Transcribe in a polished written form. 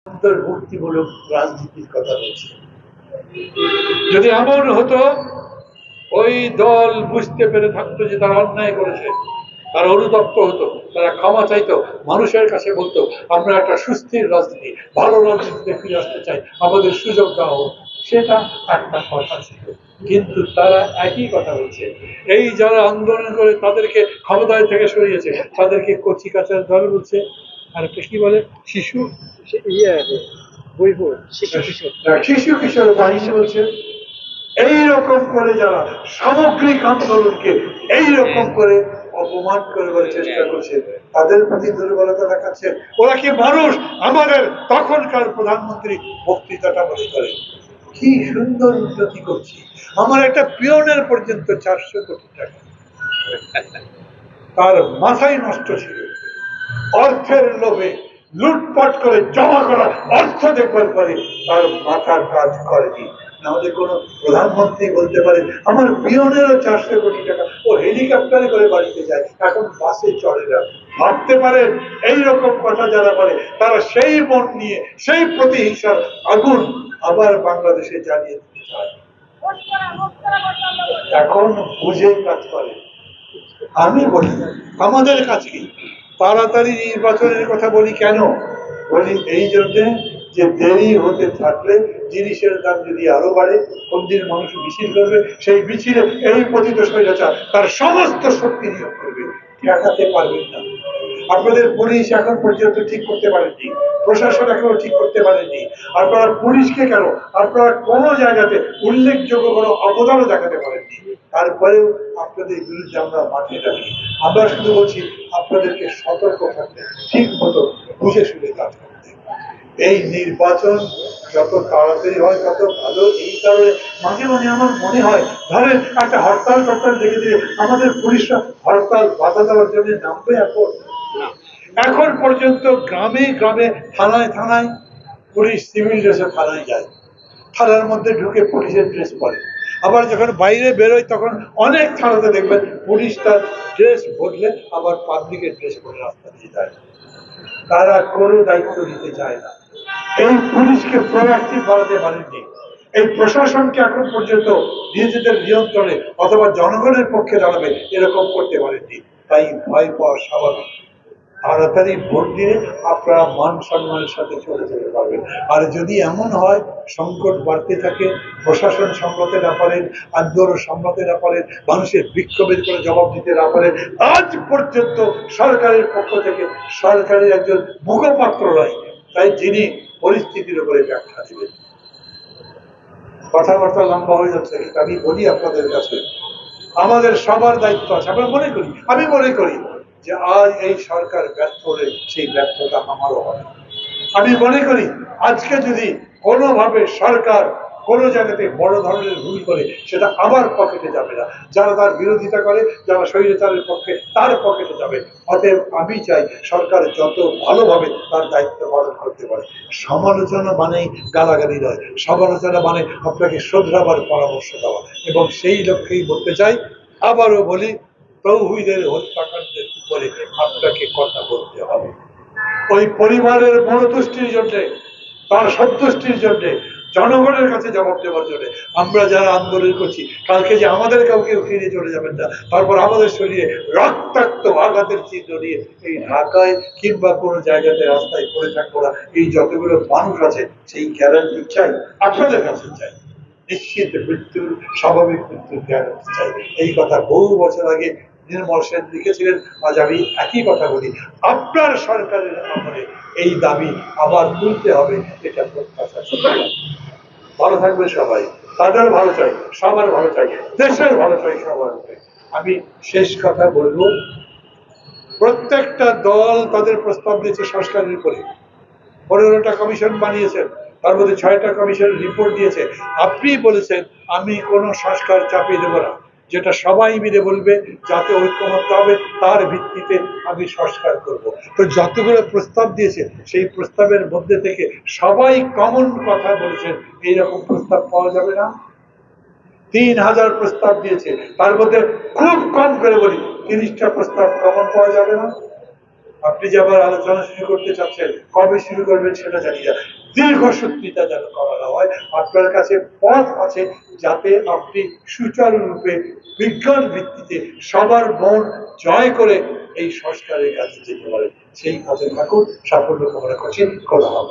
অন্তর্ভুক্তিমূলক রাজনীতির কথা বলছে। যদি এমন হতো ওই দল বুঝতে পেরে থাকতো যে তারা অন্যায় করেছে, তারা অনুতপ্ত হতো, তারা ক্ষমা চাইতো, মানুষের কাছে বলতো আমরা একটা সুস্থির রাজনীতি, ভালো রাজনীতিতে ফিরে আসতে চাই, আমাদের সুযোগ দেওয়া হোক, সেটা একটা কথা ছিল। কিন্তু তারা একই কথা বলছে, এই যারা আন্দোলন করে তাদেরকে ক্ষমতায় থেকে সরিয়েছে তাদেরকে কচি কাচার দল বলছে, আর একটা কি বলে শিশু শিশু কিশোর বাহিনী বলছে। এইরকম করে যারা সামগ্রিক আন্দোলনকে এইরকম করে অপমান করবার চেষ্টা করছে, তাদের প্রতি দুর্বলতা দেখাচ্ছে। ওরা কি মানুষ? আমাদের তখনকার প্রধানমন্ত্রী বক্তৃতাটা মনে করে কি সুন্দর উন্নতি করছি, আমার একটা পিয়নের পর্যন্ত 400 কোটি টাকা। তার মাথায় নষ্ট ছিল, অর্থের লোভে লুটপাট করে জমা করা অর্থ দেখবার পরে তার মাথা কাজ করেনি। নাহলে কোন প্রধানমন্ত্রী বলতে পারে আমার পিয়নেরও 400 কোটি টাকা, ও হেলিকপ্টারে করে বাড়িতে যায়, এখন বাসে চড়ে না। ভাবতে পারেন এইরকম কথা যারা বলে তারা সেই মন নিয়ে সেই প্রতিহিংসার আগুন আবার বাংলাদেশে জ্বালিয়ে দিতে চায়। এখন বুঝে কাজ করে। আমি বলি আমাদের কাছে কি তাড়াতাড়ি নির্বাচনের কথা বলি কেন? বলি এই জন্যে যে দেরি হতে থাকলে জিনিসের দাম যদি আরো বাড়ে, কোন দিন মানুষ মিছিল করবে, সেই মিছিলে এই পতিত স্বৈরাচার তার সমস্ত শক্তি নিয়োগ করবে, ঠেকাতে পারবেন না। আপনাদের পুলিশ এখন পর্যন্ত ঠিক করতে পারেননি, প্রশাসন এখনো ঠিক করতে পারেননি। আপনারা পুলিশকে কেন, আপনারা কোনো জায়গাতে উল্লেখযোগ্য কোনো অবদানও দেখাতে পারেননি। তারপরেও আপনাদের বিরুদ্ধে আমরা মাঠে নামি। আমরা শুধু বলছি আপনাদেরকে সতর্ক থাকতে, ঠিক মতো বুঝে শুনে কাজ করতে। এই নির্বাচন যত তাড়াতাড়ি হয় তত ভালো। এই কারণে মাঝে মাঝে আমার মনে হয় ধরেন একটা হরতাল টরতাল দেখে দিয়ে আমাদের পুলিশরা হরতাল বাধা দেওয়ার জন্য নামবে। এখন পর্যন্ত গ্রামে গ্রামে থানায় থানায় পুলিশ সিভিল ড্রেসে থানায় যায়, থানার মধ্যে ঢুকে পুলিশের ড্রেস পরে। আবার যখন বাইরে বেরোয় তখন অনেক থানাতে দেখবেন পুলিশ তার ড্রেস বদলে আবার পাবলিকের ড্রেস পরে রাস্তা দিয়ে যায়। তারা কোনো দায়িত্ব নিতে চায় না। এই পুলিশকে প্রোঅ্যাক্টিভ বাড়াতে পারেননি, এই প্রশাসনকে এখন পর্যন্ত নিজেদের নিয়ন্ত্রণে অথবা জনগণের পক্ষে দাঁড়াবে এরকম করতে পারেননি। তাই ভয় পাওয়া স্বাভাবিক। তাড়াতাড়ি ভোট দিয়ে আপনারা মান সম্মানের সাথে চলে যেতে পারবেন। আর যদি এমন হয় সংকট বাড়তে থাকে, প্রশাসন সামলাতে না পারেন, আন্দোলন সামলাতে না পারেন, মানুষের বিক্ষোভের করে জবাব দিতে না পারেন, আজ পর্যন্ত সরকারের পক্ষ থেকে সরকারের একজন মুখপাত্র নয়, তাই যিনি পরিস্থিতির উপরে ব্যাখ্যা দেবেন। কথাবার্তা লম্বা হয়ে যাচ্ছে, আমি বলি আপনাদের কাছে আমাদের সবার দায়িত্ব আছে। আমরা মনে করি, আমি মনে করি যে আজ এই সরকার ব্যর্থ হলে সেই ব্যর্থতা আমারও হবে। আমি মনে করি আজকে যদি কোনোভাবে সরকার কোনো জায়গাতে বড় ধরনের ভুল করে সেটা আবার পকেটে যাবে না, যারা তার বিরোধিতা করে, যারা স্বৈরাচারের পক্ষে তার পকেটে যাবে। অতএব আমি চাই সরকার যত ভালোভাবে তার দায়িত্ব পালন করতে পারে। সমালোচনা মানেই গালাগালি নয়, সমালোচনা মানে আপনাকে শোধরাবার পরামর্শ দেওয়া। এবং সেই লক্ষ্যেই বলতে চাই, আবারও বলি, তৌহিদের হত্যাকাণ্ডের উপরে আপনাকে কথা বলতে হবে। ওই পরিবারের মনোতুষ্টির জন্য, তার সন্তুষ্টির জন্য, জনগণের কাছে জবাব দেওয়ার জন্য আমরা যারা আন্দোলন করছি, কালকে যে আমাদের কাউকে ফিরে চলে যাবেন না, তারপর আমাদের শরীরে রক্তাক্ত আঘাতের চিহ্ন নিয়ে এই ঢাকায় কিংবা কোনো জায়গাতে রাস্তায় পড়ে থাকবো না। এই যতগুলো মানুষ আছে সেই গ্যারান্টি চাই, আপনাদের কাছে চাই। নিশ্চিত মৃত্যুর, স্বাভাবিক মৃত্যুর গ্যারান্টি চাই। এই কথা বহু বছর আগে নির্মল সেন লিখেছিলেন। আজ আমি একই কথা বলি, আপনার সরকারের আমলে এই দাবি আবার তুলতে হবে, এটা প্রত্যাশা। ভালো থাকবে সবাই, তাদের ভালো চাই, সবার ভালো চাই, দেশের ভালো চাই, সবার। আমি শেষ কথা বলবো, প্রত্যেকটা দল তাদের প্রস্তাব দিয়েছে সংস্কারের উপরে। 15টা কমিশন বানিয়েছেন, তার মধ্যে 6টা কমিশন রিপোর্ট দিয়েছে। আপনি বলেছেন আমি কোনো সংস্কার চাপিয়ে দেবো না, যেটা সবাই মিলে বলবে যাতে ঐক্যমত্য হবে তার ভিত্তিতে আমি সংস্কার করব। তো যতগুলো প্রস্তাব দিয়েছে সেই প্রস্তাবের মধ্যে থেকে সবাই কমন কথা বলেছেন এইরকম প্রস্তাব পাওয়া যাবে না। 3000 প্রস্তাব দিয়েছে, তার মধ্যে খুব কম করে বলি 30টা প্রস্তাব কমন পাওয়া যাবে না। আপনি যে আবার আলোচনা শুরু করতে চাচ্ছেন, কবে শুরু করবেন সেটা জানি না। দীর্ঘসূত্রিতা যেন করা না হয়। আপনার কাছে পথ আছে যাতে আপনি সুচারুরূপে বিজ্ঞান ভিত্তিতে সবার মন জয় করে এই সংস্কারের কাছে যেতে পারেন। সেই পথে থাকুন, সাফল্য কামনা করছি। খোদা হাফেজ।